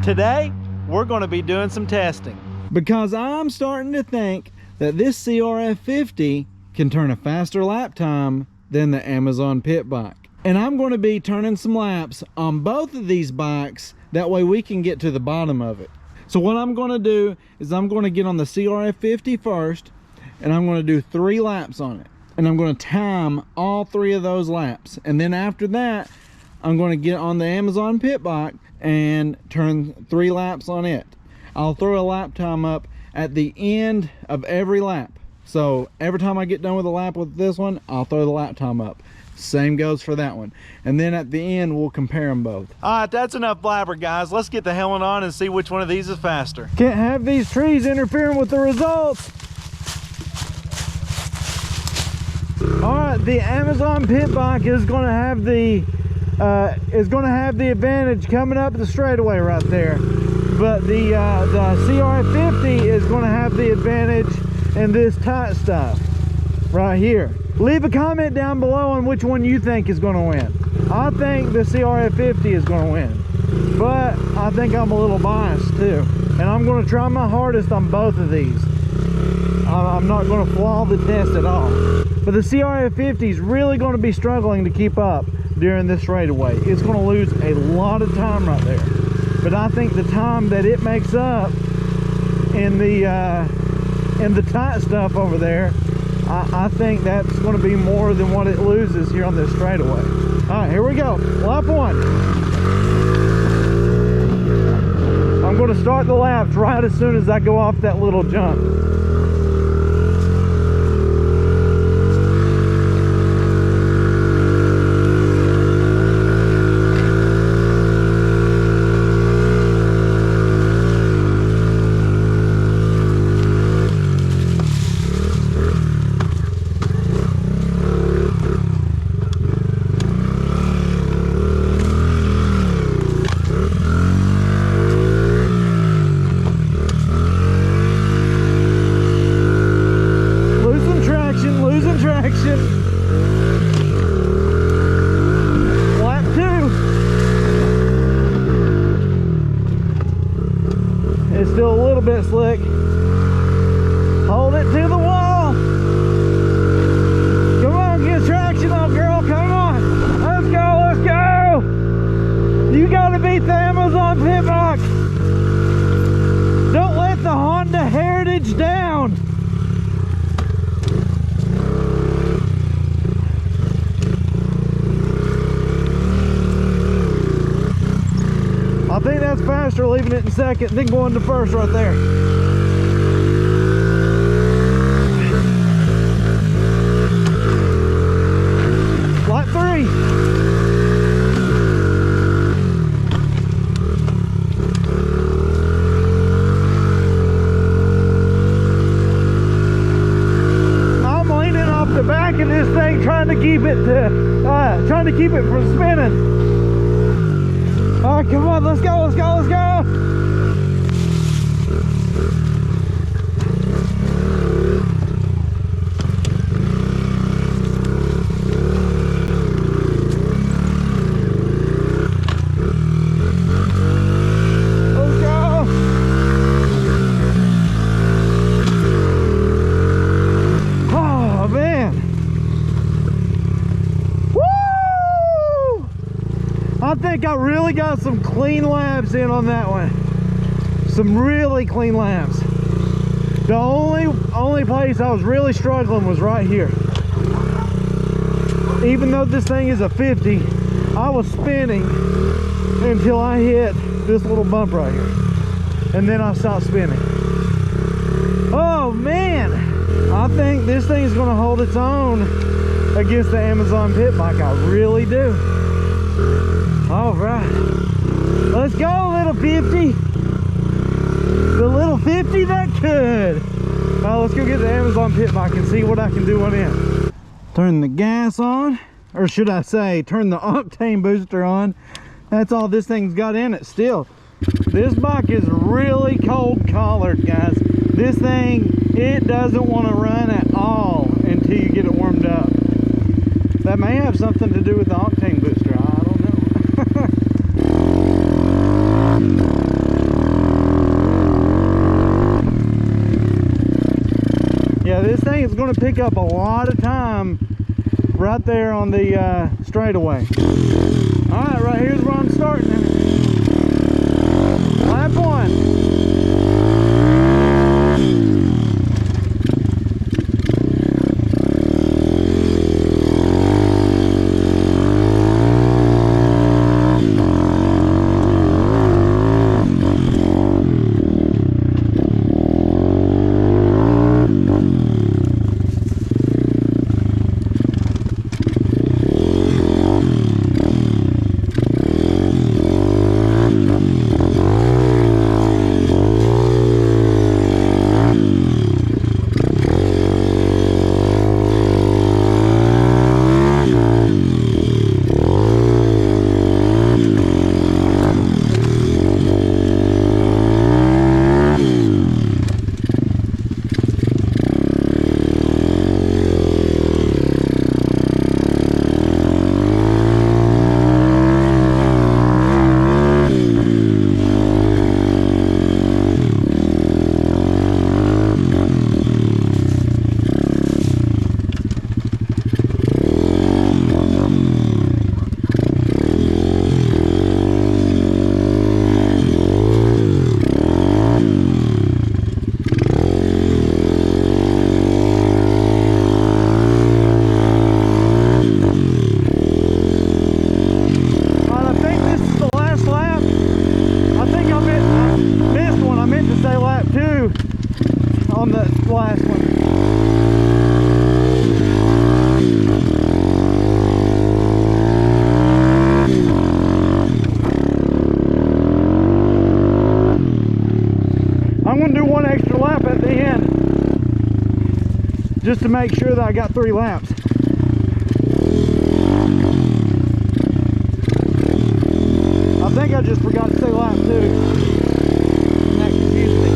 Today, we're going to be doing some testing. Because I'm starting to think that this Crf50 can turn a faster lap time than the Amazon pit bike. And I'm going to be turning some laps on both of these bikes. That way we can get to the bottom of it. So what I'm going to do is I'm going to get on the Crf50 first, and I'm going to do 3 laps on it. And I'm going to time all 3 of those laps. And then after that, I'm going to get on the Amazon pit bike and turn 3 laps on it. I'll throw a lap time up at the end of every lap. So every time I get done with a lap with this one, I'll throw the lap time up. Same goes for that one. And then at the end, we'll compare them both. All right, that's enough blabber, guys. Let's get the helmet on and see which one of these is faster. Can't have these trees interfering with the results. All right, the Amazon pit bike is going to have the advantage coming up the straightaway right there. But the Crf50 is going to have the advantage in this tight stuff right here. Leave a comment down below on which one you think is going to win. I think the Crf50 is going to win, but I think I'm a little biased too. And I'm going to try my hardest on both of these. I'm not going to flaw the test at all. But the Crf50 is really going to be struggling to keep up during this straightaway. It's going to lose a lot of time right there. But I think the time that it makes up in the tight stuff over there, I think that's going to be more than what it loses here on this straightaway. All right, here we go. Lap 1. I'm going to start the laps right as soon as I go off that little jump. It's still a little bit slick. Hold it to the wall. Come on, get traction on, girl. Come on. Let's go, let's go. You gotta beat the Amazon pit bike. Don't let the Honda Heritage down. I think that's faster leaving it in second than going to first right there. Lap 3. I'm leaning off the back of this thing trying to keep it from spinning. All right, come on, let's go, let's go, let's go. Let's go. Oh, man. I think I really got some clean laps in on that one. Some really clean laps. The only place I was really struggling was right here. Even though this thing is a 50, I was spinning until I hit this little bump right here. And then I stopped spinning. Oh man, I think this thing is going to hold its own against the Amazon pit bike. I really do. All right, let's go, little 50. The little 50 that could. Let's go get the Amazon pit bike and see what I can do on it. Turn the gas on, or should I say, turn the octane booster on. That's all this thing's got in it still. This bike is really cold collared, guys. This thing, it doesn't want to run at all until you get it warmed up. That may have something to do with the octane booster. I don't know. it's going to pick up a lot of time right there on the straightaway. All right, right here's where I'm starting. Lap 1. On the last one. I'm going to do one extra lap at the end just to make sure that I got 3 laps. I think I just forgot to say lap 2. That confused me.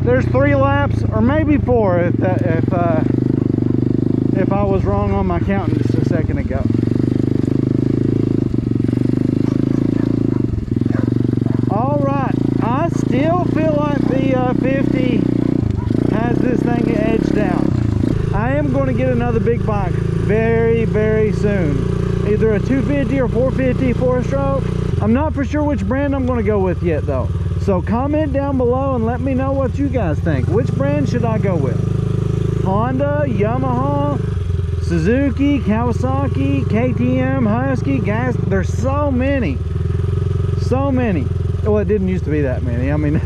There's 3 laps, or maybe 4 if I was wrong on my counting just a second ago. All right, I still feel like the 50 has this thing edged out. I am going to get another big bike very, very soon. Either a 250 or 450 4-stroke. I'm not for sure which brand I'm going to go with yet though. So comment down below and let me know what you guys think. Which brand should I go with? Honda, Yamaha, Suzuki, Kawasaki, KTM, Husky, gas. There's so many. So many. Well, it didn't used to be that many. I mean,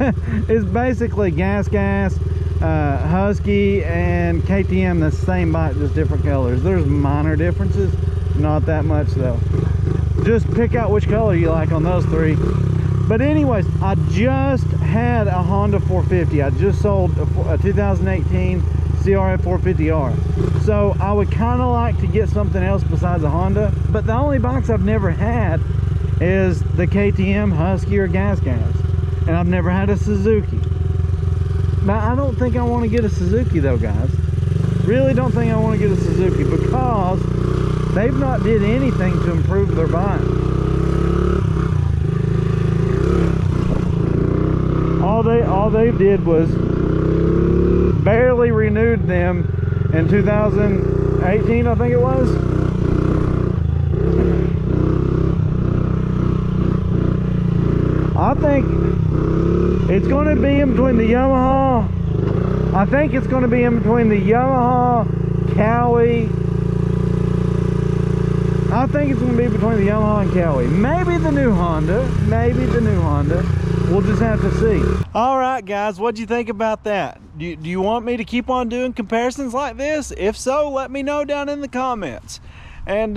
it's basically gas, Husky, and KTM, the same bike, just different colors. There's minor differences. Not that much though. Just pick out which color you like on those 3. But anyways, I just had a Honda 450. I just sold a 2018 CRF 450R. So I would kind of like to get something else besides a Honda. But the only bikes I've never had is the KTM, Husky, or gas. And I've never had a Suzuki. But I don't think I want to get a Suzuki though, guys. Really don't think I want to get a Suzuki because they've not did anything to improve their bike. All they did was barely renewed them in 2018, I think it was. I think it's going to be in between the Yamaha. I think it's going to be in between the Yamaha Cowie. I think it's going to be between the Yamaha and Cowie. Maybe the new Honda. Maybe the new Honda. We'll just have to see. All right, guys, what'd you think about that? Do you want me to keep on doing comparisons like this? If so, let me know down in the comments. And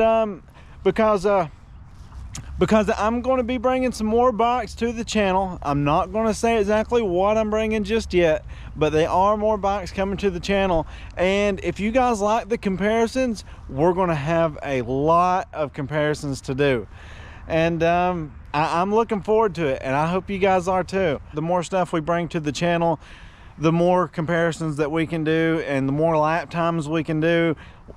because I'm going to be bringing some more bikes to the channel. I'm not going to say exactly what I'm bringing just yet, but there are more bikes coming to the channel. And if you guys like the comparisons, we're going to have a lot of comparisons to do. And I'm looking forward to it, and I hope you guys are too. The more stuff we bring to the channel, the more comparisons that we can do, and the more lap times we can do.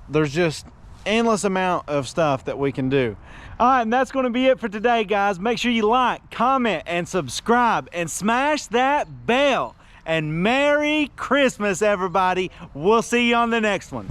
There's just endless amount of stuff that we can do. All right, and that's going to be it for today, guys. Make sure you like, comment, and subscribe, and smash that bell. And Merry Christmas, everybody. We'll see you on the next one.